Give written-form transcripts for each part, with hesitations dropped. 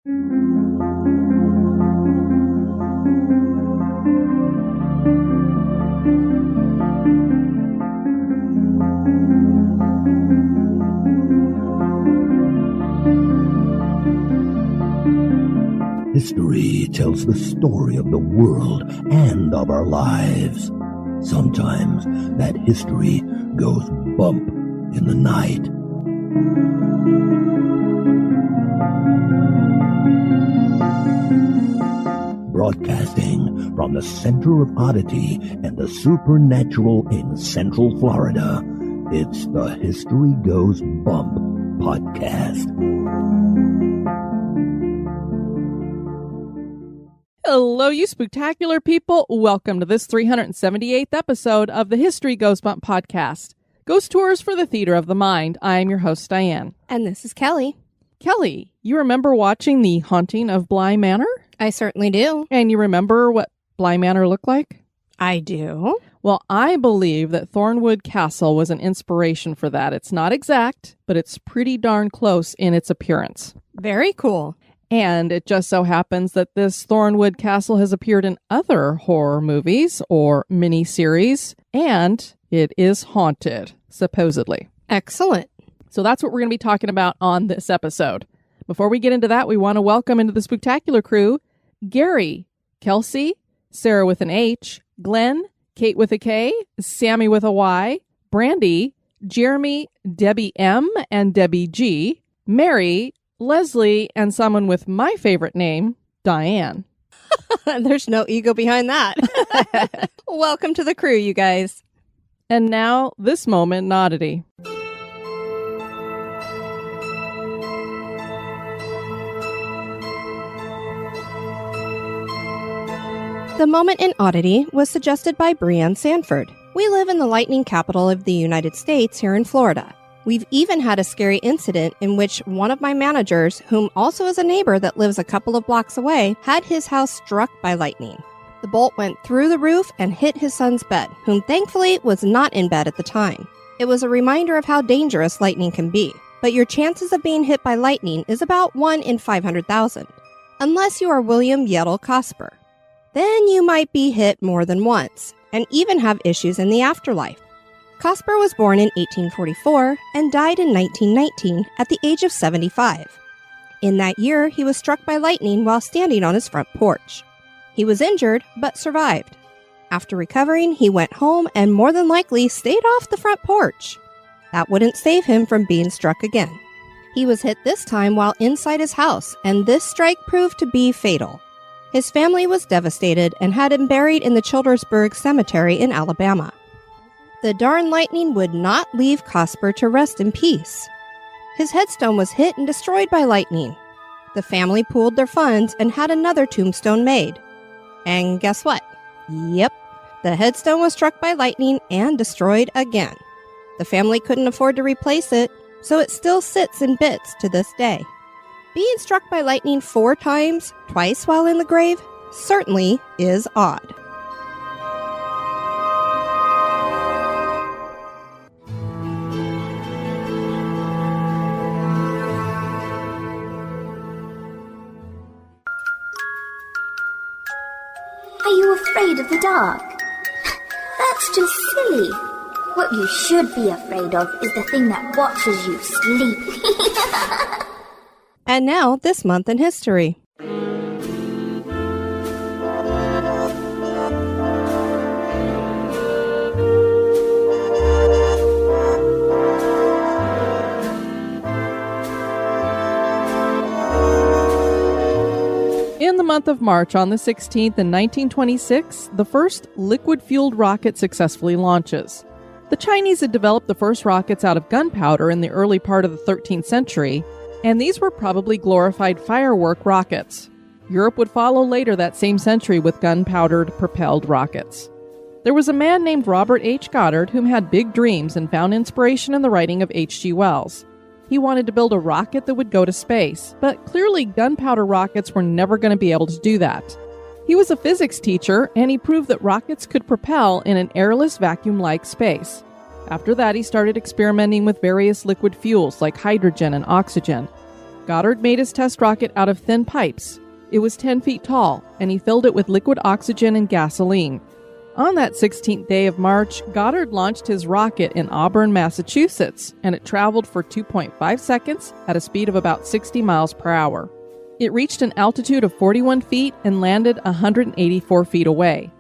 History tells the story of the world and of our lives. Sometimes that history goes bump in the night. Broadcasting from the center of oddity and the supernatural in Central Florida, it's the History Goes Bump podcast. Hello, you spectacular people. Welcome to this 378th episode of the History Goes Bump podcast. Ghost Tours for the Theater of the Mind. I'm your host, Diane. And this is Kelly. Kelly, you remember watching The Haunting of Bly Manor? I certainly do. And you remember what Bly Manor looked like? I do. Well, I believe that Thornewood Castle was an inspiration for that. It's not exact, but it's pretty darn close in its appearance. Very cool. And it just so happens that this Thornwood Castle has appeared in other horror movies or miniseries, and it is haunted, supposedly. Excellent. So that's what we're going to be talking about on this episode. Before we get into that, we want to welcome into the spectacular crew Gary, Kelsey, Sarah with an H, Glenn, Kate with a K, Sammy with a Y, Brandy, Jeremy, Debbie M, and Debbie G, Mary, Leslie, and someone with my favorite name, Diane. There's no ego behind that. Welcome to the crew, you guys. And now, this moment in Oddity. The moment in Oddity was suggested by Breanne Sanford. We live in the lightning capital of the United States here in Florida. We've even had a scary incident in which one of my managers, whom also is a neighbor that lives a couple of blocks away, had his house struck by lightning. The bolt went through the roof and hit his son's bed, whom thankfully was not in bed at the time. It was a reminder of how dangerous lightning can be, but your chances of being hit by lightning is about 1 in 500,000, unless you are William Cosper. Then you might be hit more than once, and even have issues in the afterlife. Cosper was born in 1844 and died in 1919 at the age of 75. In that year, he was struck by lightning while standing on his front porch. He was injured, but survived. After recovering, he went home and more than likely stayed off the front porch. That wouldn't save him from being struck again. He was hit this time while inside his house, and this strike proved to be fatal. His family was devastated and had him buried in the Childersburg Cemetery in Alabama. The darn lightning would not leave Cosper to rest in peace. His headstone was hit and destroyed by lightning. The family pooled their funds and had another tombstone made. And guess what? Yep, the headstone was struck by lightning and destroyed again. The family couldn't afford to replace it, so it still sits in bits to this day. Being struck by lightning 4 times, twice while in the grave, certainly is odd. Are you afraid of the dark? That's just silly. What you should be afraid of is the thing that watches you sleep. And now, this month in history. In the month of March, on the 16th in 1926, the first liquid-fueled rocket successfully launches. The Chinese had developed the first rockets out of gunpowder in the early part of the 13th century, and these were probably glorified firework rockets. Europe would follow later that same century with gunpowdered propelled rockets. There was a man named Robert H. Goddard whom had big dreams and found inspiration in the writing of H.G. Wells. He wanted to build a rocket that would go to space, but clearly gunpowder rockets were never going to be able to do that. He was a physics teacher, and he proved that rockets could propel in an airless vacuum-like space. After that, he started experimenting with various liquid fuels like hydrogen and oxygen. Goddard made his test rocket out of thin pipes. It was 10 feet tall, and he filled it with liquid oxygen and gasoline. On that 16th day of March, Goddard launched his rocket in Auburn, Massachusetts, and it traveled for 2.5 seconds at a speed of about 60 miles per hour. It reached an altitude of 41 feet and landed 184 feet away.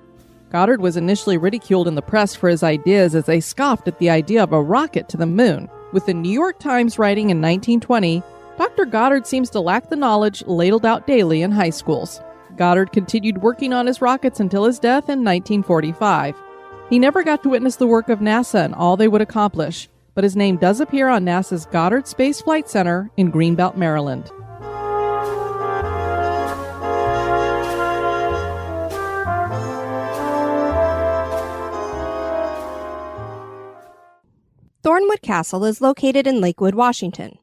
Goddard was initially ridiculed in the press for his ideas as they scoffed at the idea of a rocket to the moon. With the New York Times writing in 1920, Dr. Goddard seems to lack the knowledge ladled out daily in high schools. Goddard continued working on his rockets until his death in 1945. He never got to witness the work of NASA and all they would accomplish, but his name does appear on NASA's Goddard Space Flight Center in Greenbelt, Maryland. Thornewood Castle is located in Lakewood, Washington.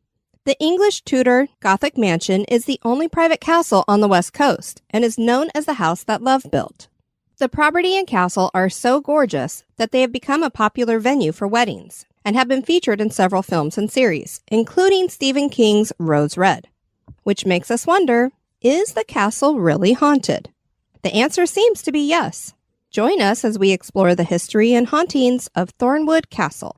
The English Tudor Gothic mansion is the only private castle on the West Coast and is known as the house that love built. The property and castle are so gorgeous that they have become a popular venue for weddings and have been featured in several films and series, including Stephen King's Rose Red. Which makes us wonder, is the castle really haunted? The answer seems to be yes. Join us as we explore the history and hauntings of Thornewood Castle.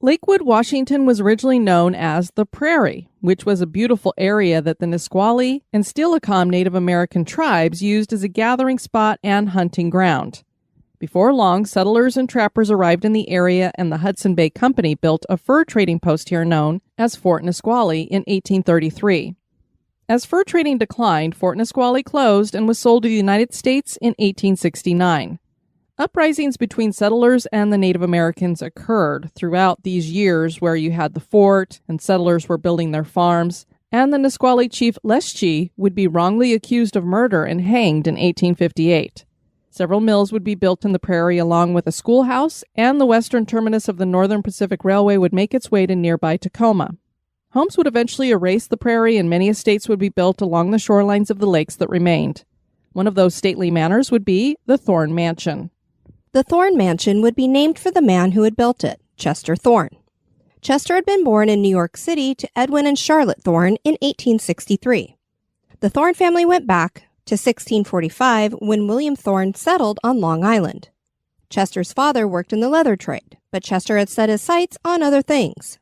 Lakewood, Washington was originally known as the Prairie, which was a beautiful area that the Nisqually and Steilacoom Native American tribes used as a gathering spot and hunting ground. Before long, settlers and trappers arrived in the area, and the Hudson Bay Company built a fur trading post here known as Fort Nisqually in 1833. As fur trading declined, Fort Nisqually closed and was sold to the United States in 1869. Uprisings between settlers and the Native Americans occurred throughout these years where you had the fort and settlers were building their farms, and the Nisqually chief Leshchi would be wrongly accused of murder and hanged in 1858. Several mills would be built in the prairie along with a schoolhouse, and the western terminus of the Northern Pacific Railway would make its way to nearby Tacoma. Homes would eventually erase the prairie, and many estates would be built along the shorelines of the lakes that remained. One of those stately manors would be the Thorne Mansion. The Thorne Mansion would be named for the man who had built it, Chester Thorne. Chester had been born in New York City to Edwin and Charlotte Thorne in 1863. The Thorne family went back to 1645 when William Thorne settled on Long Island. Chester's father worked in the leather trade, but Chester had set his sights on other things.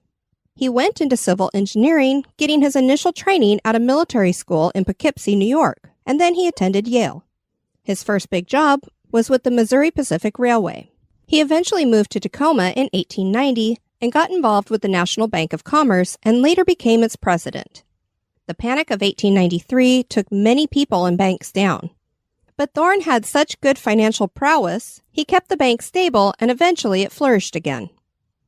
He went into civil engineering, getting his initial training at a military school in Poughkeepsie, New York, and then he attended Yale. His first big job was with the Missouri Pacific Railway. He eventually moved to Tacoma in 1890 and got involved with the National Bank of Commerce and later became its president. The Panic of 1893 took many people and banks down. But Thorne had such good financial prowess, he kept the bank stable and eventually it flourished again.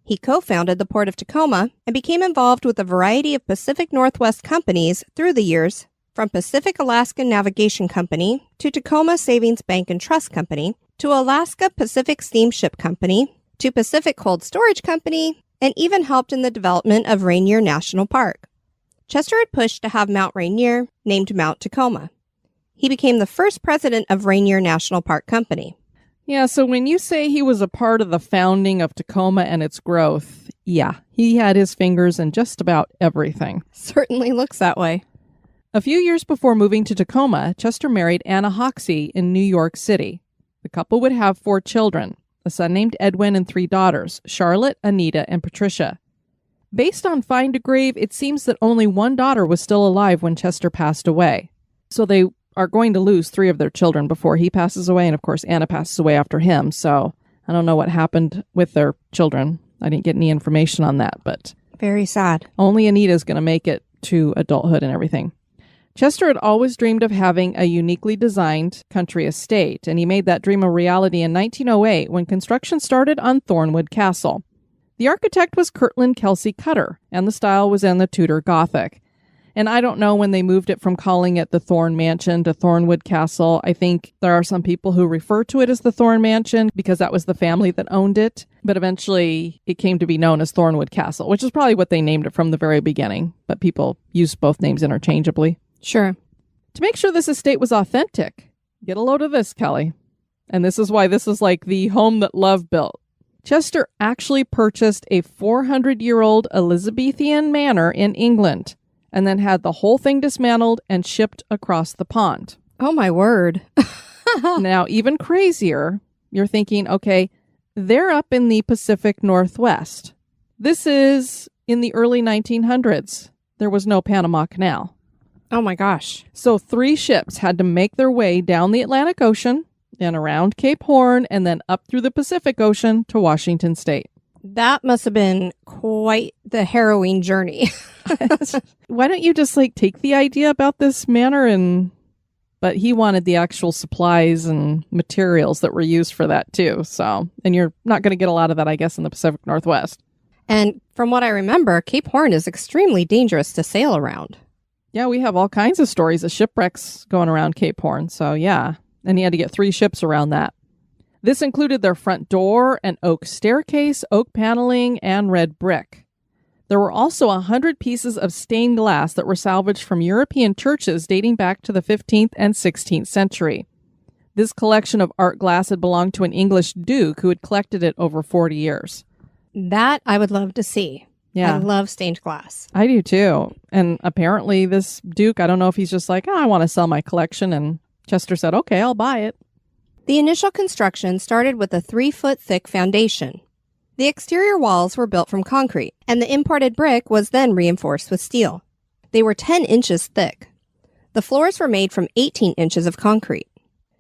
He co-founded the Port of Tacoma and became involved with a variety of Pacific Northwest companies through the years, from Pacific Alaska Navigation Company to Tacoma Savings Bank and Trust Company to Alaska Pacific Steamship Company to Pacific Cold Storage Company, and even helped in the development of Rainier National Park. Chester had pushed to have Mount Rainier named Mount Tacoma. He became the first president of Rainier National Park Company. Yeah, so when you say he was a part of the founding of Tacoma and its growth, yeah, he had his fingers in just about everything. Certainly looks that way. A few years before moving to Tacoma, Chester married Anna Hoxie in New York City. The couple would have 4 children, a son named Edwin and 3 daughters, Charlotte, Anita, and Patricia. Based on find a grave, it seems that only 1 daughter was still alive when Chester passed away. So they are going to lose 3 of their children before he passes away, and of course Anna passes away after him, so I don't know what happened with their children. I didn't get any information on that, but very sad. Only Anita's going to make it to adulthood and everything. Chester had always dreamed of having a uniquely designed country estate, and he made that dream a reality in 1908 when construction started on Thornwood Castle. The architect was Kirtland Kelsey Cutter, and the style was in the Tudor Gothic. And I don't know when they moved it from calling it the Thorne Mansion to Thornewood Castle. I think there are some people who refer to it as the Thorne Mansion because that was the family that owned it. But eventually it came to be known as Thornewood Castle, which is probably what they named it from the very beginning. But people use both names interchangeably. Sure. To make sure this estate was authentic, get a load of this, Kelly. And this is why this is like the home that love built. Chester actually purchased a 400-year-old Elizabethan manor in England and then had the whole thing dismantled and shipped across the pond. Oh, my word. Now, even crazier, you're thinking, okay, they're up in the Pacific Northwest. This is in the early 1900s. There was no Panama Canal. Oh, my gosh. So 3 ships had to make their way down the Atlantic Ocean and around Cape Horn and then up through the Pacific Ocean to Washington State. That must have been quite the harrowing journey. Why don't you just take the idea about this manor but he wanted the actual supplies and materials that were used for that too. So, and you're not going to get a lot of that, I guess, in the Pacific Northwest. And from what I remember, Cape Horn is extremely dangerous to sail around. Yeah, we have all kinds of stories of shipwrecks going around Cape Horn. So yeah, and he had to get 3 ships around that. This included their front door, an oak staircase, oak paneling, and red brick. There were also 100 pieces of stained glass that were salvaged from European churches dating back to the 15th and 16th century. This collection of art glass had belonged to an English duke who had collected it over 40 years. That I would love to see. Yeah. I love stained glass. I do too. And apparently this duke, I don't know if he's just like, I want to sell my collection. And Chester said, okay, I'll buy it. The initial construction started with a 3-foot-thick foundation. The exterior walls were built from concrete, and the imported brick was then reinforced with steel. They were 10 inches thick. The floors were made from 18 inches of concrete.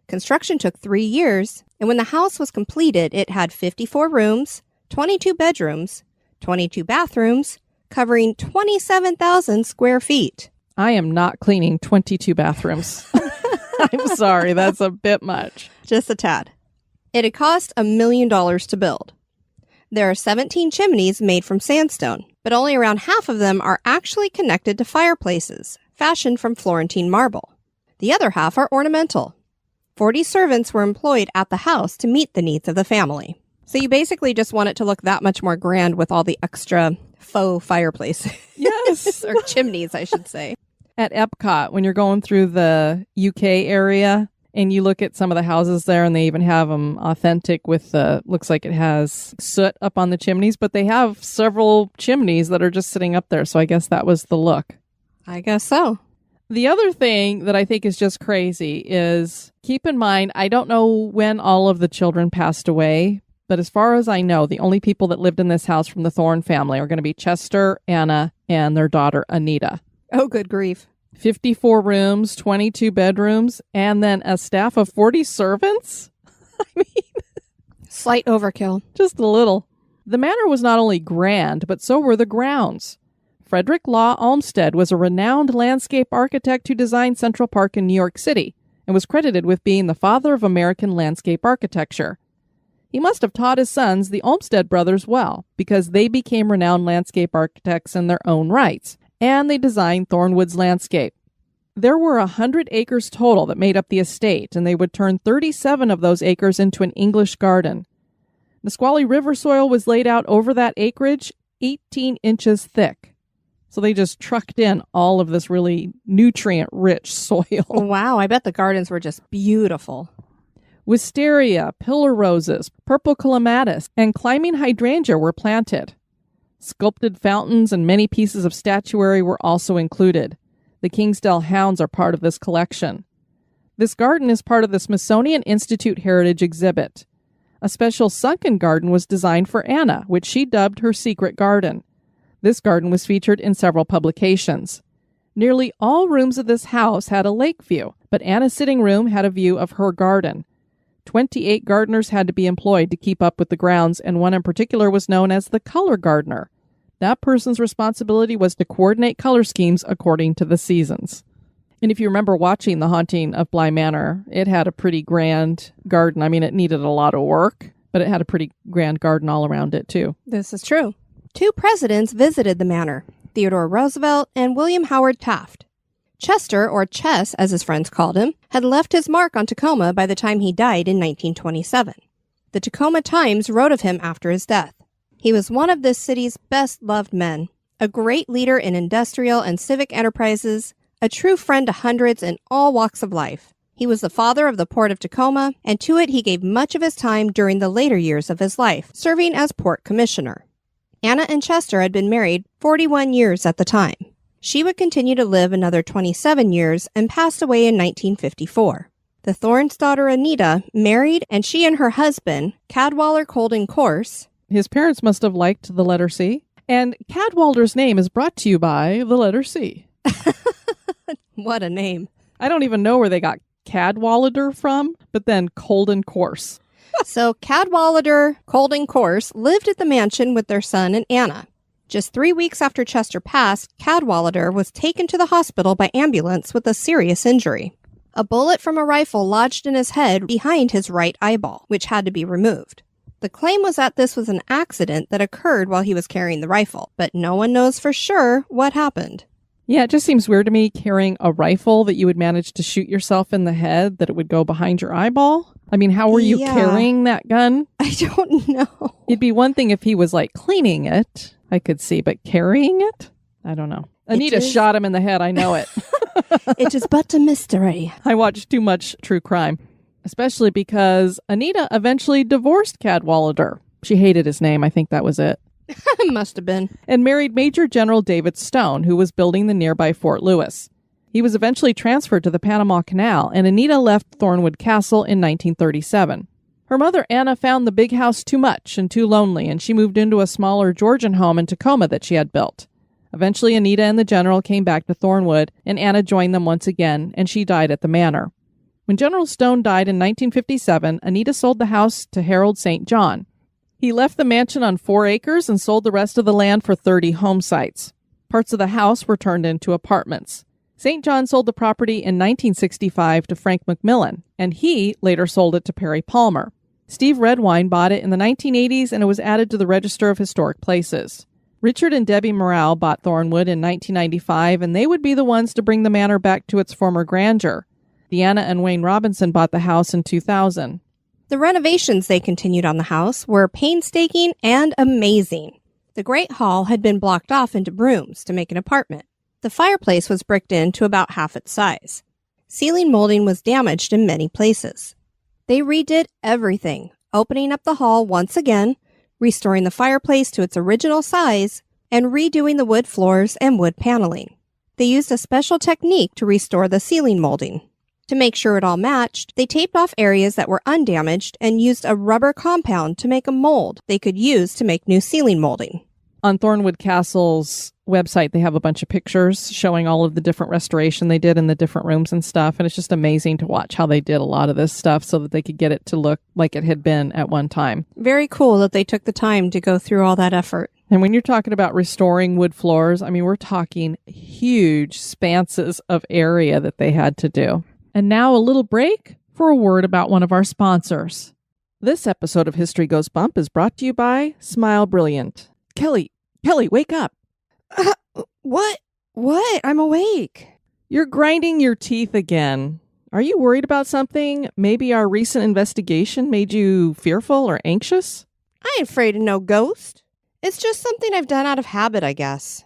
Construction took 3 years, and when the house was completed, it had 54 rooms, 22 bedrooms, 22 bathrooms, covering 27,000 square feet. I am not cleaning 22 bathrooms. I'm sorry, that's a bit much. Just a tad. It had cost $1 million to build. There are 17 chimneys made from sandstone, but only around half of them are actually connected to fireplaces, fashioned from Florentine marble. The other half are ornamental. 40 servants were employed at the house to meet the needs of the family. So you basically just want it to look that much more grand with all the extra faux fireplaces. Yes. Or chimneys, I should say. At Epcot, when you're going through the UK area and you look at some of the houses there and they even have them authentic with looks like it has soot up on the chimneys, but they have several chimneys that are just sitting up there. So I guess that was the look. I guess so. The other thing that I think is just crazy is keep in mind, I don't know when all of the children passed away, but as far as I know, the only people that lived in this house from the Thorne family are going to be Chester, Anna, and their daughter, Anita. Oh, good grief. 54 rooms, 22 bedrooms, and then a staff of 40 servants? I mean, slight overkill. Just a little. The manor was not only grand, but so were the grounds. Frederick Law Olmsted was a renowned landscape architect who designed Central Park in New York City and was credited with being the father of American landscape architecture. He must have taught his sons, the Olmsted brothers, well, because they became renowned landscape architects in their own rights, and they designed Thornwood's landscape. There were 100 acres total that made up the estate, and they would turn 37 of those acres into an English garden. Nisqually River soil was laid out over that acreage, 18 inches thick. So they just trucked in all of this really nutrient-rich soil. Wow, I bet the gardens were just beautiful. Wisteria, pillar roses, purple clematis, and climbing hydrangea were planted. Sculpted fountains and many pieces of statuary were also included. The Kingsdale hounds are part of this collection. This garden is part of the Smithsonian Institute Heritage exhibit. A special sunken garden was designed for Anna, which she dubbed her secret garden. This garden was featured in several publications. Nearly all rooms of this house had a lake view, but Anna's sitting room had a view of her garden. 28 gardeners had to be employed to keep up with the grounds, and one in particular was known as the color gardener. That person's responsibility was to coordinate color schemes according to the seasons. And if you remember watching The Haunting of Bly Manor, it had a pretty grand garden. I mean, it needed a lot of work, but it had a pretty grand garden all around it, too. This is true. 2 presidents visited the manor. Theodore Roosevelt, and William Howard Taft. Chester, or Chess as his friends called him, had left his mark on Tacoma by the time he died in 1927. The Tacoma Times wrote of him after his death. He was one of this city's best-loved men, a great leader in industrial and civic enterprises, a true friend to hundreds in all walks of life. He was the father of the Port of Tacoma, and to it he gave much of his time during the later years of his life, serving as port commissioner. Anna and Chester had been married 41 years at the time. She would continue to live another 27 years and passed away in 1954. The Thorne's daughter Anita married, and she and her husband, Cadwallader Colden Corse. His parents must have liked the letter C. And Cadwallader's name is brought to you by the letter C. What a name. I don't even know where they got Cadwallader from, but then Colden Corse. So Cadwallader Colden Corse lived at the mansion with their son and Anna. Just 3 weeks after Chester passed, Cadwallader was taken to the hospital by ambulance with a serious injury. A bullet from a rifle lodged in his head behind his right eyeball, which had to be removed. The claim was that this was an accident that occurred while he was carrying the rifle, but no one knows for sure what happened. Yeah, it just seems weird to me carrying a rifle that you would manage to shoot yourself in the head, that it would go behind your eyeball. I mean, how were you carrying that gun? I don't know. It'd be one thing if he was like cleaning it, I could see, but carrying it? I don't know. Anita shot him in the head, I know it. It is but a mystery. I watch too much true crime, especially because Anita eventually divorced Cadwallader. She hated his name, I think that was it. Must have been. And married Major General David Stone, who was building the nearby Fort Lewis. He was eventually transferred to the Panama Canal, and Anita left Thornewood Castle in 1937. Her mother, Anna, found the big house too much and too lonely, and she moved into a smaller Georgian home in Tacoma that she had built. Eventually, Anita and the general came back to Thornewood, and Anna joined them once again, and she died at the manor. When General Stone died in 1957, Anita sold the house to Harold St. John. He left the mansion on 4 acres and sold the rest of the land for 30 home sites. Parts of the house were turned into apartments. St. John sold the property in 1965 to Frank McMillan, and he later sold it to Perry Palmer. Steve Redwine bought it in the 1980s, and it was added to the Register of Historic Places. Richard and Debbie Morale bought Thornewood in 1995, and they would be the ones to bring the manor back to its former grandeur. Deanna and Wayne Robinson bought the house in 2000. The renovations they continued on the house were painstaking and amazing. The Great Hall had been blocked off into rooms to make an apartment. The fireplace was bricked in to about half its size. Ceiling molding was damaged in many places. They redid everything, opening up the hall once again, restoring the fireplace to its original size, and redoing the wood floors and wood paneling. They used a special technique to restore the ceiling molding. To make sure it all matched, they taped off areas that were undamaged and used a rubber compound to make a mold they could use to make new ceiling molding. On Thornewood Castle's website, they have a bunch of pictures showing all of the different restoration they did in the different rooms and stuff. And it's just amazing to watch how they did a lot of this stuff so that they could get it to look like it had been at one time. Very cool that they took the time to go through all that effort. And when you're talking about restoring wood floors, I mean, we're talking huge spanses of area that they had to do. And now a little break for a word about one of our sponsors. This episode of History Goes Bump is brought to you by Smile Brilliant. Kelly, wake up. What? I'm awake. You're grinding your teeth again. Are you worried about something? Maybe our recent investigation made you fearful or anxious? I ain't afraid of no ghost. It's just something I've done out of habit, I guess.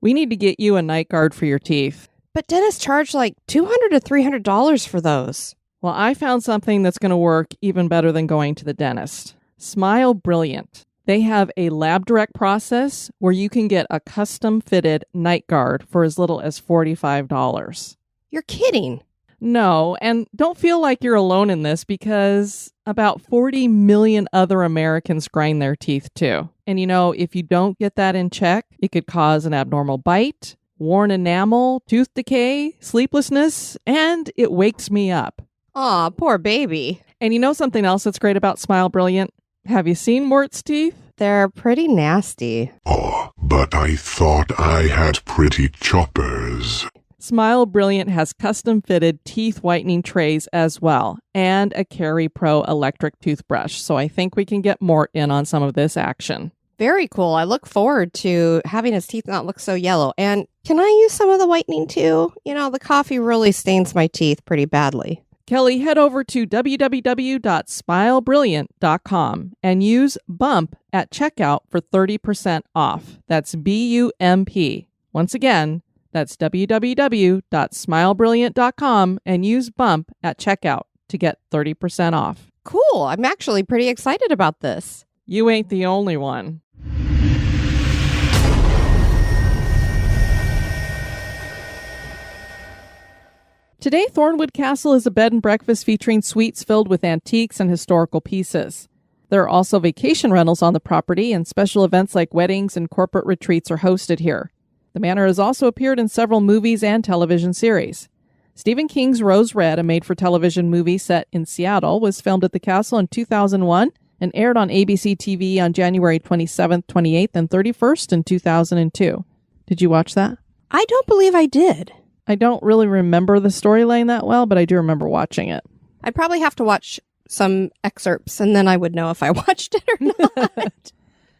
We need to get you a night guard for your teeth. But dentists charge like $200 to $300 for those. Well, I found something that's going to work even better than going to the dentist. Smile Brilliant. They have a lab direct process where you can get a custom fitted night guard for as little as $45. You're kidding. No, and don't feel like you're alone in this because about 40 million other Americans grind their teeth too. And you know, if you don't get that in check, it could cause an abnormal bite, worn enamel, tooth decay, sleeplessness, and it wakes me up. Aw, poor baby. And you know something else that's great about Smile Brilliant? Have you seen Mort's teeth? They're pretty nasty. Oh, but I thought I had pretty choppers. Smile Brilliant has custom-fitted teeth whitening trays as well, and a Carry Pro electric toothbrush, so I think we can get Mort in on some of this action. Very cool. I look forward to having his teeth not look so yellow. And can I use some of the whitening too? You know, the coffee really stains my teeth pretty badly. Kelly, head over to www.smilebrilliant.com and use BUMP at checkout for 30% off. That's BUMP. Once again, that's www.smilebrilliant.com and use BUMP at checkout to get 30% off. Cool. I'm actually pretty excited about this. You ain't the only one. Today, Thornewood Castle is a bed and breakfast featuring suites filled with antiques and historical pieces. There are also vacation rentals on the property, and special events like weddings and corporate retreats are hosted here. The manor has also appeared in several movies and television series. Stephen King's Rose Red, a made-for-television movie set in Seattle, was filmed at the castle in 2001 and aired on ABC TV on January 27th, 28th, and 31st in 2002. Did you watch that? I don't believe I did. I don't really remember the storyline that well, but I do remember watching it. I'd probably have to watch some excerpts, and then I would know if I watched it or not.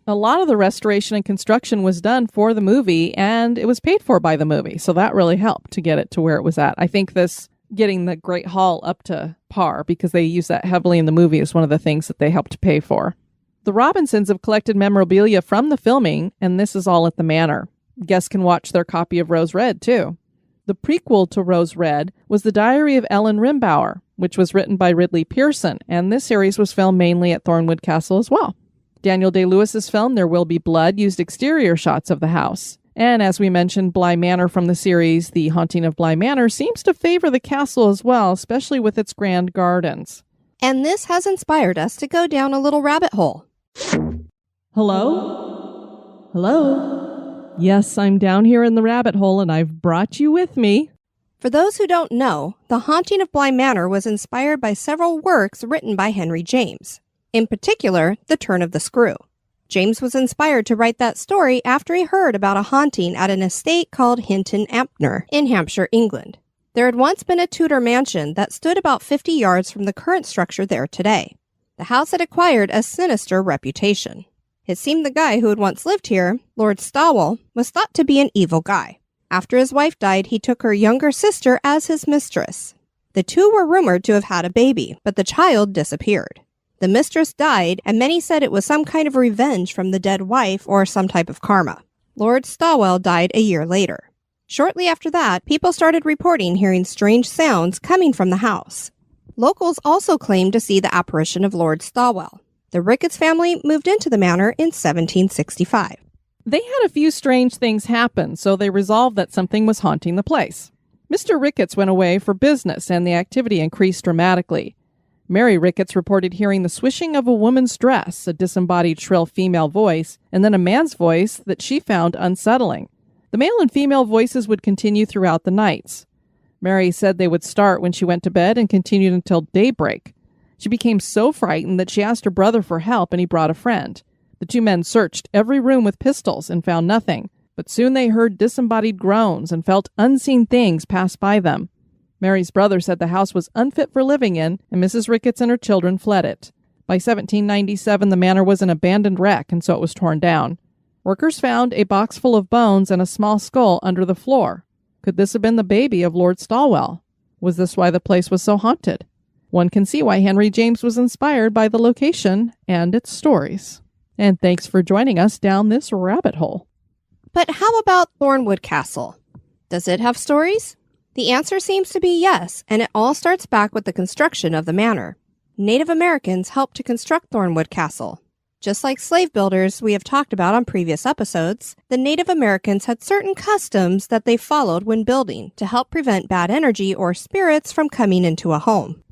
A lot of the restoration and construction was done for the movie, and it was paid for by the movie, so that really helped to get it to where it was at. I think this getting the Great Hall up to par, because they use that heavily in the movie, is one of the things that they helped pay for. The Robinsons have collected memorabilia from the filming, and this is all at the manor. Guests can watch their copy of Rose Red, too. The prequel to Rose Red was The Diary of Ellen Rimbauer, which was written by Ridley Pearson, and this series was filmed mainly at Thornwood Castle as well. Daniel Day-Lewis's film There Will Be Blood used exterior shots of the house. And as we mentioned, Bly Manor from the series The Haunting of Bly Manor seems to favor the castle as well, especially with its grand gardens. And this has inspired us to go down a little rabbit hole. Hello? Hello? Yes, I'm down here in the rabbit hole, and I've brought you with me. For those who don't know, The Haunting of Bly Manor was inspired by several works written by Henry James. In particular, The Turn of the Screw. James was inspired to write that story after he heard about a haunting at an estate called Hinton Ampner in Hampshire, England. There had once been a Tudor mansion that stood about 50 yards from the current structure there today. The house had acquired a sinister reputation. It seemed the guy who had once lived here, Lord Stawell, was thought to be an evil guy. After his wife died, he took her younger sister as his mistress. The two were rumored to have had a baby, but the child disappeared. The mistress died, and many said it was some kind of revenge from the dead wife or some type of karma. Lord Stawell died a year later. Shortly after that, people started reporting hearing strange sounds coming from the house. Locals also claimed to see the apparition of Lord Stawell. The Ricketts family moved into the manor in 1765. They had a few strange things happen, so they resolved that something was haunting the place. Mr. Ricketts went away for business, and the activity increased dramatically. Mary Ricketts reported hearing the swishing of a woman's dress, a disembodied shrill female voice, and then a man's voice that she found unsettling. The male and female voices would continue throughout the nights. Mary said they would start when she went to bed and continued until daybreak. She became so frightened that she asked her brother for help, and he brought a friend. The two men searched every room with pistols and found nothing, but soon they heard disembodied groans and felt unseen things pass by them. Mary's brother said the house was unfit for living in, and Mrs. Ricketts and her children fled it. By 1797, the manor was an abandoned wreck, and so it was torn down. Workers found a box full of bones and a small skull under the floor. Could this have been the baby of Lord Stawell? Was this why the place was so haunted? One can see why Henry James was inspired by the location and its stories. And thanks for joining us down this rabbit hole. But how about Thornwood Castle? Does it have stories? The answer seems to be yes, and it all starts back with the construction of the manor. Native Americans helped to construct Thornwood Castle. Just like slave builders we have talked about on previous episodes, the Native Americans had certain customs that they followed when building to help prevent bad energy or spirits from coming into a home.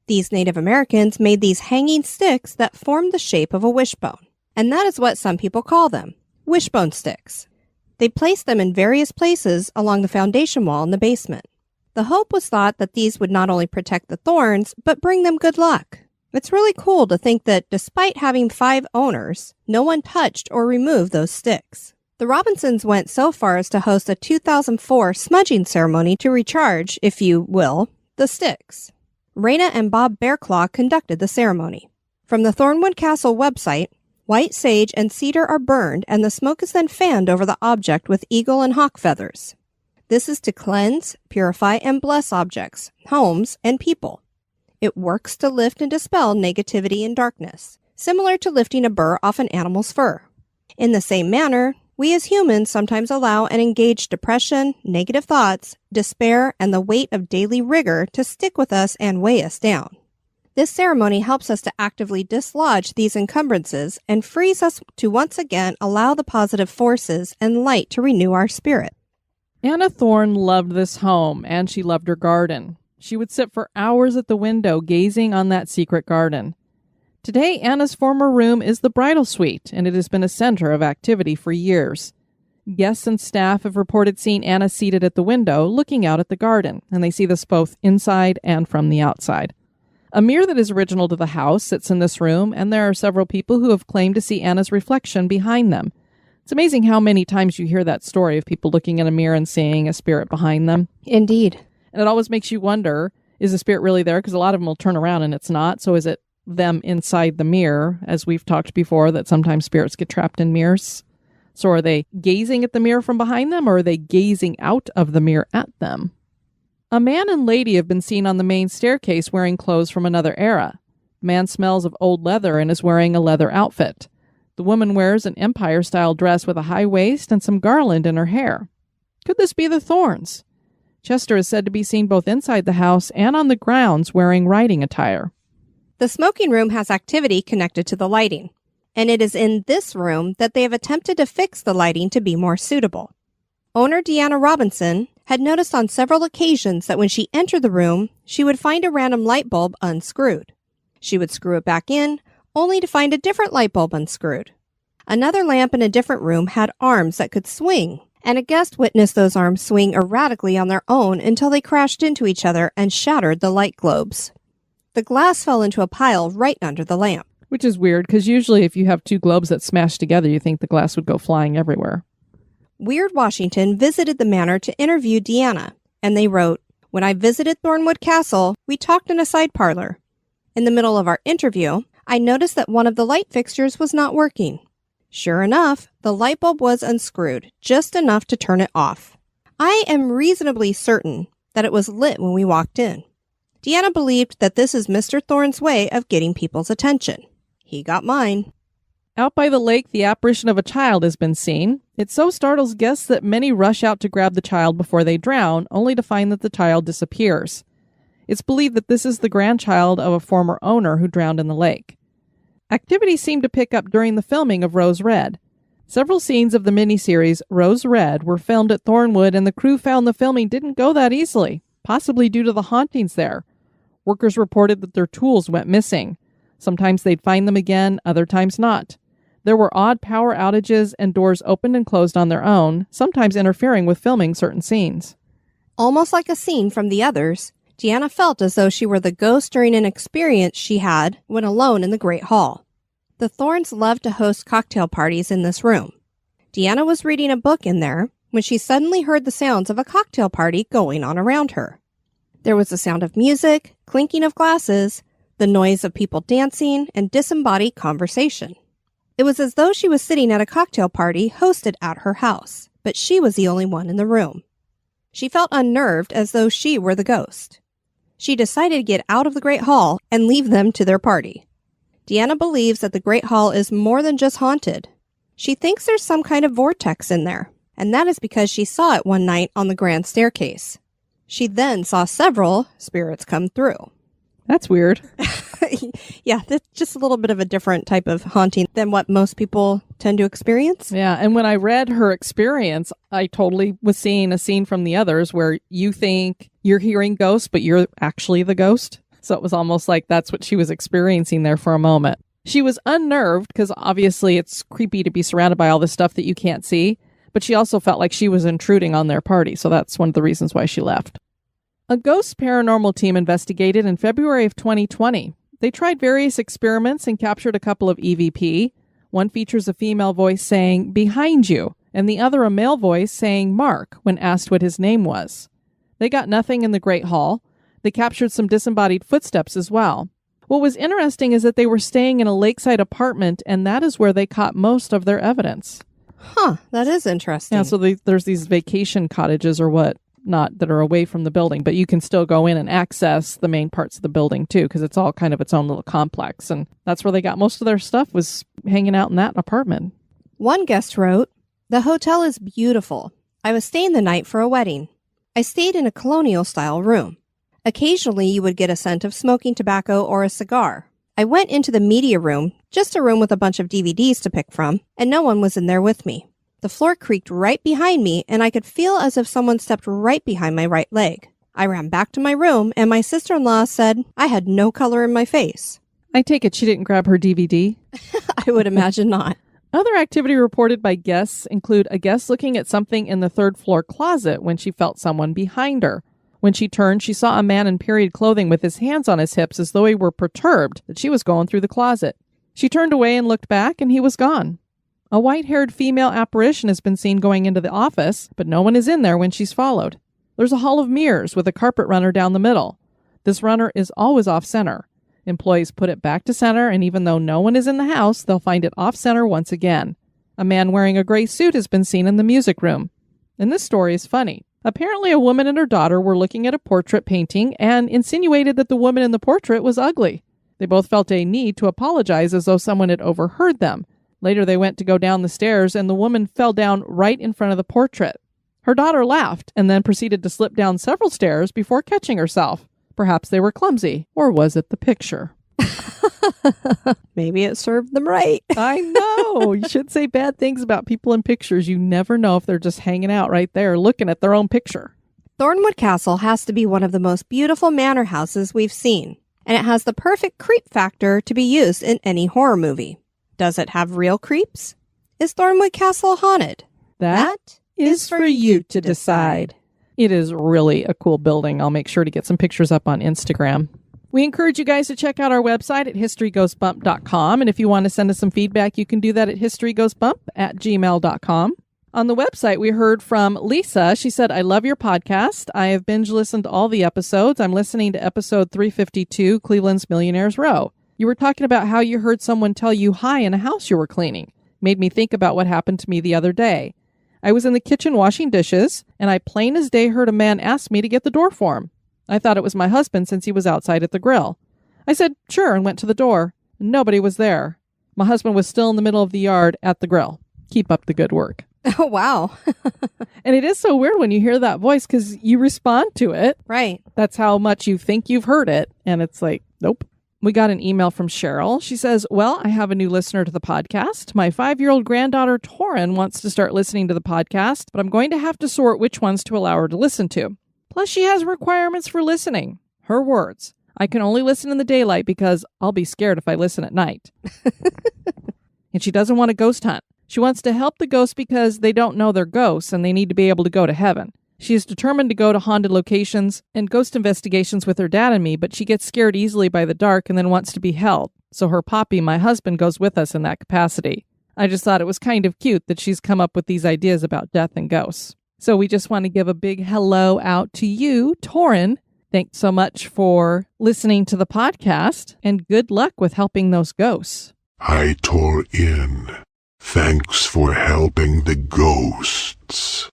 These Native Americans made these hanging sticks that formed the shape of a wishbone, and that is what some people call them, wishbone sticks. They placed them in various places along the foundation wall in the basement. The hope was thought that these would not only protect the thorns, but bring them good luck. It's really cool to think that despite having 5 owners, no one touched or removed those sticks. The Robinsons went so far as to host a 2004 smudging ceremony to recharge, if you will, the sticks. Raina and Bob Bearclaw conducted the ceremony. From the Thornwood Castle website, White sage and cedar are burned, and the smoke is then fanned over the object with eagle and hawk feathers. This is to cleanse, purify, and bless objects, homes, and people. It works to lift and dispel negativity and darkness, similar to lifting a burr off an animal's fur. In the same manner, we as humans sometimes allow and engage depression, negative thoughts, despair, and the weight of daily rigor to stick with us and weigh us down. This ceremony helps us to actively dislodge these encumbrances and frees us to once again allow the positive forces and light to renew our spirit. Anna Thorne loved this home, and she loved her garden. She would sit for hours at the window gazing on that secret garden. Today, Anna's former room is the bridal suite, and it has been a center of activity for years. Guests and staff have reported seeing Anna seated at the window, looking out at the garden, and they see this both inside and from the outside. A mirror that is original to the house sits in this room, and there are several people who have claimed to see Anna's reflection behind them. It's amazing how many times you hear that story of people looking in a mirror and seeing a spirit behind them. Indeed. And it always makes you wonder, is the spirit really there? Because a lot of them will turn around and it's not. So is it them inside the mirror, as we've talked before, that sometimes spirits get trapped in mirrors? So are they gazing at the mirror from behind them, or are they gazing out of the mirror at them? A man and lady have been seen on the main staircase wearing clothes from another era. The man smells of old leather and is wearing a leather outfit. The woman wears an Empire-style dress with a high waist and some garland in her hair. Could this be the Thornes? Chester is said to be seen both inside the house and on the grounds wearing riding attire. The smoking room has activity connected to the lighting, and it is in this room that they have attempted to fix the lighting to be more suitable. Owner Deanna Robinson had noticed on several occasions that when she entered the room, she would find a random light bulb unscrewed. She would screw it back in, only to find a different light bulb unscrewed. Another lamp in a different room had arms that could swing, and a guest witnessed those arms swing erratically on their own until they crashed into each other and shattered the light globes. The glass fell into a pile right under the lamp. Which is weird, because usually if you have two globes that smash together, you think the glass would go flying everywhere. Weird Washington visited the manor to interview Deanna, and they wrote, "When I visited Thornewood Castle, we talked in a side parlor. In the middle of our interview, I noticed that one of the light fixtures was not working. Sure enough, the light bulb was unscrewed, just enough to turn it off. I am reasonably certain that it was lit when we walked in. Deanna believed that this is Mr. Thorne's way of getting people's attention. He got mine." Out by the lake, the apparition of a child has been seen. It so startles guests that many rush out to grab the child before they drown, only to find that the child disappears. It's believed that this is the grandchild of a former owner who drowned in the lake. Activity seemed to pick up during the filming of Rose Red. Several scenes of the miniseries Rose Red were filmed at Thornwood, and the crew found the filming didn't go that easily, possibly due to the hauntings there. Workers reported that their tools went missing. Sometimes they'd find them again, other times not. There were odd power outages, and doors opened and closed on their own, sometimes interfering with filming certain scenes. Almost like a scene from the others, Deanna felt as though she were the ghost during an experience she had when alone in the Great Hall. The Thornes loved to host cocktail parties in this room. Deanna was reading a book in there when she suddenly heard the sounds of a cocktail party going on around her. There was the sound of music, clinking of glasses, the noise of people dancing, and disembodied conversation. It was as though she was sitting at a cocktail party hosted at her house, but she was the only one in the room. She felt unnerved as though she were the ghost. She decided to get out of the Great Hall and leave them to their party. Deanna believes that the Great Hall is more than just haunted. She thinks there's some kind of vortex in there, and that is because she saw it one night on the grand staircase. She then saw several spirits come through. That's weird. Yeah, that's just a little bit of a different type of haunting than what most people tend to experience. Yeah, and when I read her experience, I totally was seeing a scene from the others where you think you're hearing ghosts, but you're actually the ghost. So it was almost like that's what she was experiencing there for a moment. She was unnerved because obviously it's creepy to be surrounded by all this stuff that you can't see, but she also felt like she was intruding on their party, so that's one of the reasons why she left. A ghost paranormal team investigated in February of 2020. They tried various experiments and captured a couple of EVP. One features a female voice saying, "Behind you," and the other a male voice saying, "Mark," when asked what his name was. They got nothing in the Great Hall. They captured some disembodied footsteps as well. What was interesting is that they were staying in a lakeside apartment, and that is where they caught most of their evidence. Huh, that is interesting. Yeah, so there's these vacation cottages or whatnot that are away from the building, but you can still go in and access the main parts of the building too, because it's all kind of its own little complex. And that's where they got most of their stuff, was hanging out in that apartment. One guest wrote, "The hotel is beautiful. I was staying the night for a wedding. I stayed in a colonial-style room. Occasionally, you would get a scent of smoking tobacco or a cigar. I went into the media room, just a room with a bunch of DVDs to pick from, and no one was in there with me. The floor creaked right behind me, and I could feel as if someone stepped right behind my right leg. I ran back to my room, and my sister-in-law said I had no color in my face." I take it she didn't grab her DVD? I would imagine not. Other activity reported by guests include a guest looking at something in the third-floor closet when she felt someone behind her. When she turned, she saw a man in period clothing with his hands on his hips as though he were perturbed that she was going through the closet. She turned away and looked back, and he was gone. A white-haired female apparition has been seen going into the office, but no one is in there when she's followed. There's a hall of mirrors with a carpet runner down the middle. This runner is always off-center. Employees put it back to center, and even though no one is in the house, they'll find it off-center once again. A man wearing a gray suit has been seen in the music room. And this story is funny. Apparently, a woman and her daughter were looking at a portrait painting and insinuated that the woman in the portrait was ugly. They both felt a need to apologize as though someone had overheard them. Later, they went to go down the stairs, and the woman fell down right in front of the portrait. Her daughter laughed and then proceeded to slip down several stairs before catching herself. Perhaps they were clumsy, or was it the picture? Maybe it served them right. I know. You should say bad things about people in pictures. You never know if they're just hanging out right there looking at their own picture. Thornwood Castle has to be one of the most beautiful manor houses we've seen, and it has the perfect creep factor to be used in any horror movie. Does it have real creeps? Is Thornwood Castle haunted? That is for you to decide. It is really a cool building. I'll make sure to get some pictures up on Instagram. We encourage you guys to check out our website at historygoesbump.com. And if you want to send us some feedback, you can do that at historygoesbump@gmail.com. On the website, we heard from Lisa. She said, "I love your podcast. I have binge listened to all the episodes. I'm listening to episode 352, Cleveland's Millionaires Row. You were talking about how you heard someone tell you hi in a house you were cleaning. Made me think about what happened to me the other day. I was in the kitchen washing dishes, and I plain as day heard a man ask me to get the door for him. I thought it was my husband since he was outside at the grill. I said, sure, and went to the door. Nobody was there. My husband was still in the middle of the yard at the grill. Keep up the good work." Oh, wow. And it is so weird when you hear that voice because you respond to it. Right. That's how much you think you've heard it. And it's like, nope. We got an email from Cheryl. She says, "Well, I have a new listener to the podcast. My 5-year-old granddaughter, Thorne, wants to start listening to the podcast, but I'm going to have to sort which ones to allow her to listen to. Plus, she has requirements for listening. Her words, I can only listen in the daylight because I'll be scared if I listen at night." And she doesn't want a ghost hunt. She wants to help the ghosts because they don't know they're ghosts and they need to be able to go to heaven. She is determined to go to haunted locations and ghost investigations with her dad and me, but she gets scared easily by the dark and then wants to be held. So her poppy, my husband, goes with us in that capacity. I just thought it was kind of cute that she's come up with these ideas about death and ghosts. So we just want to give a big hello out to you, Thorne. Thanks so much for listening to the podcast, and good luck with helping those ghosts. I tore in. Thanks for helping the ghosts.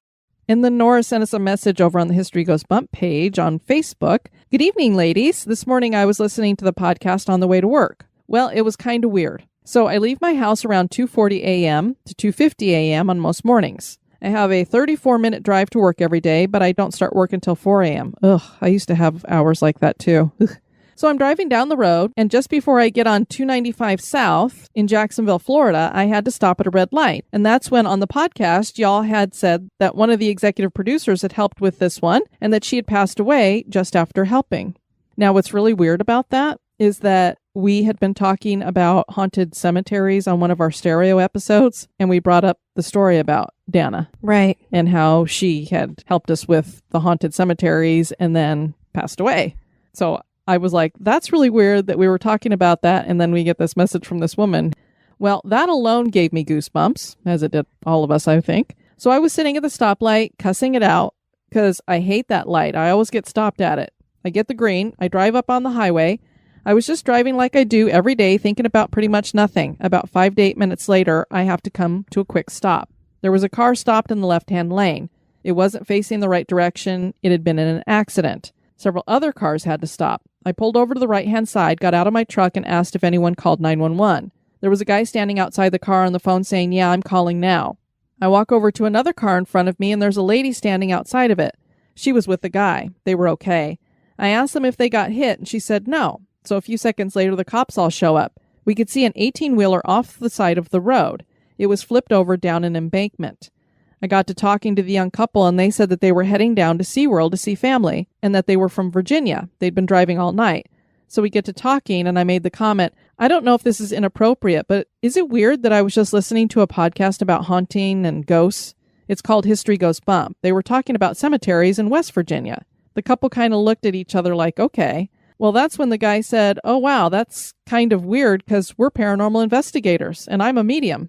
And then Nora sent us a message over on the History Goes Bump page on Facebook. "Good evening, ladies. This morning I was listening to the podcast on the way to work. Well, it was kind of weird. So I leave my house around 2:40 a.m. to 2:50 a.m. on most mornings. I have a 34-minute drive to work every day, but I don't start work until 4 a.m. Ugh, I used to have hours like that too. Ugh. So I'm driving down the road, and just before I get on 295 South in Jacksonville, Florida, I had to stop at a red light. And that's when on the podcast, y'all had said that one of the executive producers had helped with this one, and that she had passed away just after helping. Now, what's really weird about that is that we had been talking about haunted cemeteries on one of our stereo episodes, and we brought up the story about Dana. Right. And how she had helped us with the haunted cemeteries and then passed away. So I was like, that's really weird that we were talking about that, and then we get this message from this woman. Well, that alone gave me goosebumps, as it did all of us, I think. So I was sitting at the stoplight, cussing it out, because I hate that light. I always get stopped at it. I get the green, I drive up on the highway, I was just driving like I do every day, thinking about pretty much nothing. About 5 to 8 minutes later, I have to come to a quick stop. There was a car stopped in the left-hand lane. It wasn't facing the right direction. It had been in an accident. Several other cars had to stop. I pulled over to the right-hand side, got out of my truck, and asked if anyone called 911. There was a guy standing outside the car on the phone saying, "Yeah, I'm calling now." I walk over to another car in front of me, and there's a lady standing outside of it. She was with the guy. They were okay. I asked them if they got hit, and she said no. So a few seconds later, the cops all show up. We could see an 18-wheeler off the side of the road. It was flipped over down an embankment. I got to talking to the young couple, and they said that they were heading down to SeaWorld to see family, and that they were from Virginia. They'd been driving all night. So we get to talking, and I made the comment, "I don't know if this is inappropriate, but is it weird that I was just listening to a podcast about haunting and ghosts? It's called History Goes Bump. They were talking about cemeteries in West Virginia." The couple kind of looked at each other like, okay. Well, that's when the guy said, "Oh, wow, that's kind of weird because we're paranormal investigators, and I'm a medium."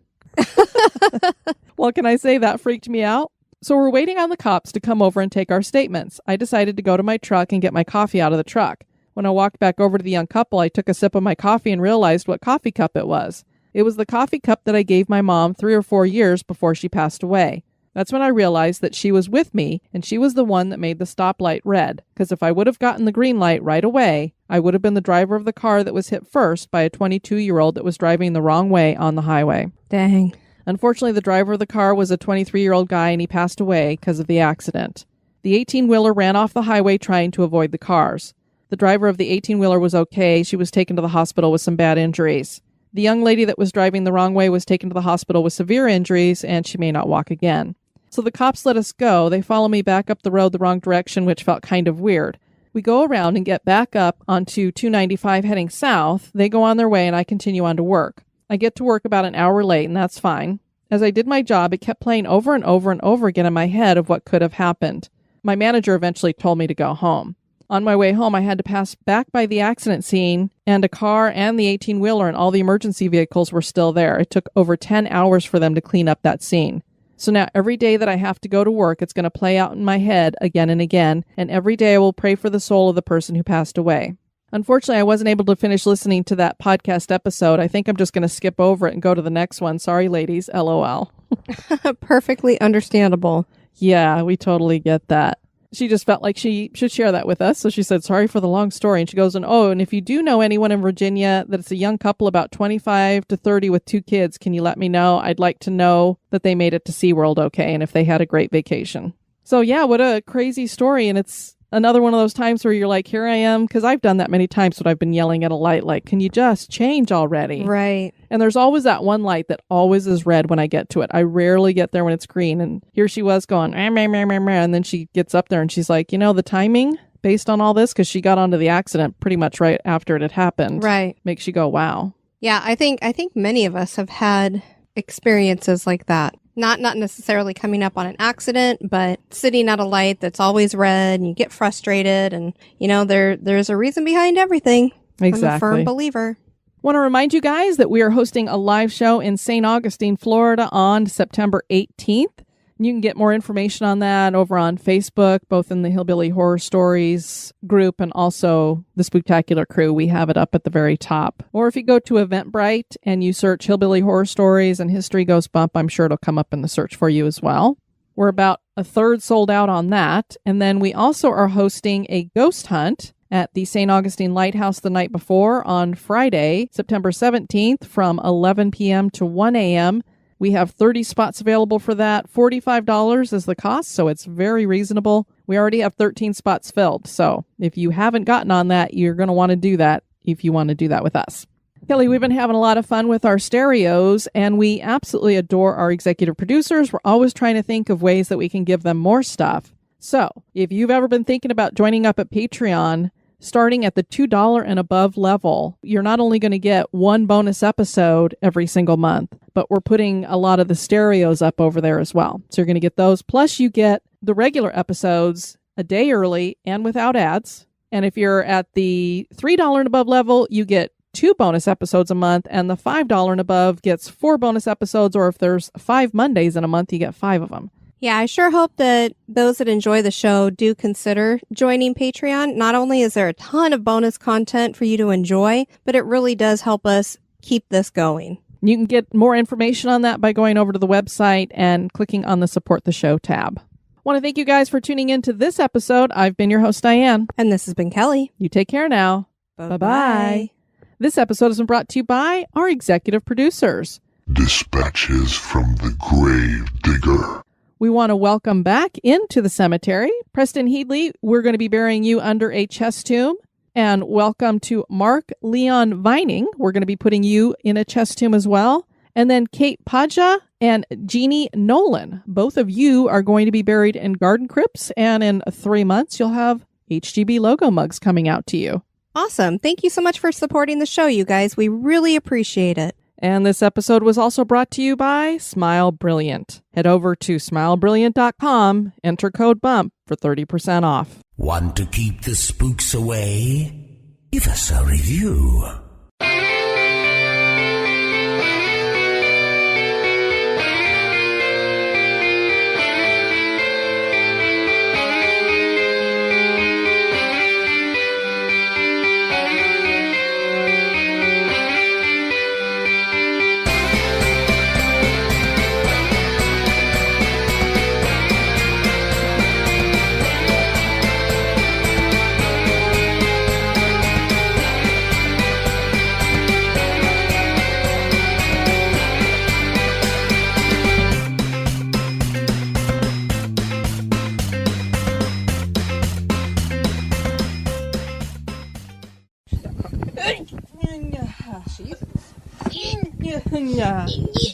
Well, can I say that freaked me out? So we're waiting on the cops to come over and take our statements. I decided to go to my truck and get my coffee out of the truck. When I walked back over to the young couple, I took a sip of my coffee and realized what coffee cup it was. It was the coffee cup that I gave my mom 3 or 4 years before she passed away. That's when I realized that she was with me, and she was the one that made the stoplight red, because if I would have gotten the green light right away, I would have been the driver of the car that was hit first by a 22-year-old that was driving the wrong way on the highway. Dang. Unfortunately, the driver of the car was a 23-year-old guy, and he passed away because of the accident. The 18-wheeler ran off the highway trying to avoid the cars. The driver of the 18-wheeler was okay. She was taken to the hospital with some bad injuries. The young lady that was driving the wrong way was taken to the hospital with severe injuries, and she may not walk again. So the cops let us go. They follow me back up the road the wrong direction, which felt kind of weird. We go around and get back up onto 295 heading south. They go on their way, and I continue on to work. I get to work about an hour late, and that's fine. As I did my job, it kept playing over and over and over again in my head of what could have happened. My manager eventually told me to go home. On my way home, I had to pass back by the accident scene, and a car and the 18-wheeler and all the emergency vehicles were still there. It took over 10 hours for them to clean up that scene. So now every day that I have to go to work, it's going to play out in my head again and again, and every day I will pray for the soul of the person who passed away. Unfortunately, I wasn't able to finish listening to that podcast episode. I think I'm just going to skip over it and go to the next one. Sorry, ladies. LOL. Perfectly understandable. Yeah, we totally get that. She just felt like she should share that with us. So she said, "Sorry for the long story." And she goes, and if you do know anyone in Virginia that it's a young couple about 25 to 30 with 2 kids, can you let me know? I'd like to know that they made it to SeaWorld okay and if they had a great vacation. So yeah, what a crazy story. And it's another one of those times where you're like, here I am, because I've done that many times when I've been yelling at a light, like, can you just change already? Right. And there's always that one light that always is red when I get to it. I rarely get there when it's green. And here she was going, meh, meh, meh, meh, meh. And then she gets up there and she's like, the timing based on all this, because she got onto the accident pretty much right after it had happened. Right. Makes you go, wow. Yeah, I think many of us have had experiences like that. Not necessarily coming up on an accident, but sitting at a light that's always red and you get frustrated and, there's a reason behind everything. Exactly. I'm a firm believer. Want to remind you guys that we are hosting a live show in St. Augustine, Florida on September 18th. You can get more information on that over on Facebook, both in the Hillbilly Horror Stories group and also the Spooktacular Crew. We have it up at the very top. Or if you go to Eventbrite and you search Hillbilly Horror Stories and History Goes Bump, I'm sure it'll come up in the search for you as well. We're about a third sold out on that. And then we also are hosting a ghost hunt at the St. Augustine Lighthouse the night before on Friday, September 17th from 11 p.m. to 1 a.m. We have 30 spots available for that. $45 is the cost, so it's very reasonable. We already have 13 spots filled, so if you haven't gotten on that, you're going to want to do that if you want to do that with us. Kelly, we've been having a lot of fun with our stereos, and we absolutely adore our executive producers. We're always trying to think of ways that we can give them more stuff. So if you've ever been thinking about joining up at Patreon, starting at the $2 and above level, you're not only going to get one bonus episode every single month, but we're putting a lot of the stereos up over there as well. So you're going to get those. Plus you get the regular episodes a day early and without ads. And if you're at the $3 and above level, you get 2 bonus episodes a month, and the $5 and above gets 4 bonus episodes, or if there's 5 Mondays in a month, you get 5 of them. Yeah, I sure hope that those that enjoy the show do consider joining Patreon. Not only is there a ton of bonus content for you to enjoy, but it really does help us keep this going. You can get more information on that by going over to the website and clicking on the Support the Show tab. I want to thank you guys for tuning in to this episode. I've been your host, Diane. And this has been Kelly. You take care now. Bye-bye. This episode has been brought to you by our executive producers. Dispatches from the Grave Digger. We want to welcome back into the cemetery Preston Headley. We're going to be burying you under a chest tomb. And welcome to Mark Leon Vining. We're going to be putting you in a chest tomb as well. And then Kate Paja and Jeannie Nolan. Both of you are going to be buried in garden crypts. And in 3 months, you'll have HGB logo mugs coming out to you. Awesome. Thank you so much for supporting the show, you guys. We really appreciate it. And this episode was also brought to you by Smile Brilliant. Head over to smilebrilliant.com, enter code BUMP for 30% off. Want to keep the spooks away? Give us a review.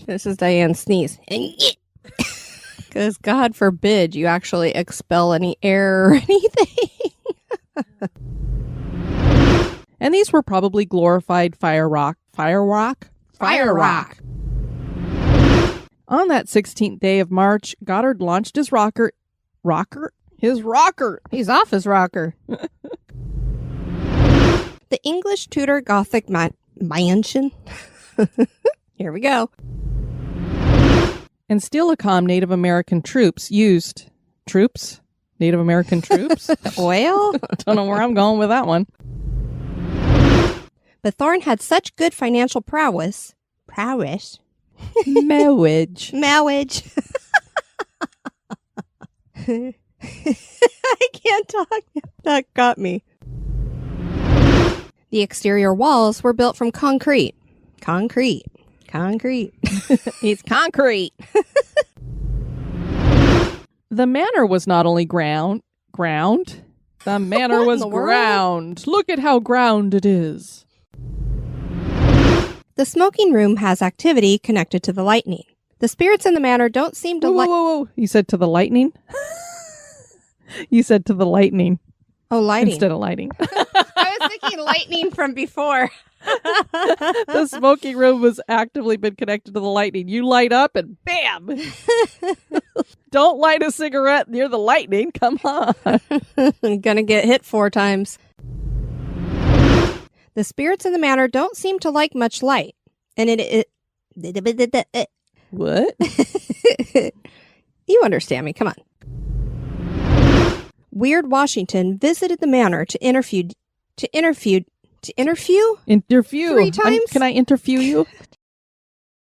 This is Diane's sneeze. Because God forbid you actually expel any air or anything. And these were probably glorified fire rock. Fire rock. On that 16th day of March, Goddard launched his rocker. His rocker! He's off his rocker. The English Tudor Gothic mansion. Here we go. And Steelicom Native American troops used... Troops? Native American troops? Oil? Don't know where I'm going with that one. But Thorne had such good financial prowess. Marriage. Marriage. I can't talk. That got me. The exterior walls were built from concrete. Concrete. It's concrete. The manor was not only ground. The manor was ground. Look at how ground it is. The smoking room has activity connected to the lightning. The spirits in the manor don't seem to like... Whoa. You said to the lightning? You said to the lightning. Oh, lighting. Instead of lighting. I was thinking lightning from before. The smoking room was actively been connected to the lightning. You light up and bam! Don't light a cigarette near the lightning. Come on. I'm gonna get hit 4 times. The spirits in the manor don't seem to like much light. And What? You understand me. Come on. Weird Washington visited the manor to interview? Interview? 3 times? Can I interview you?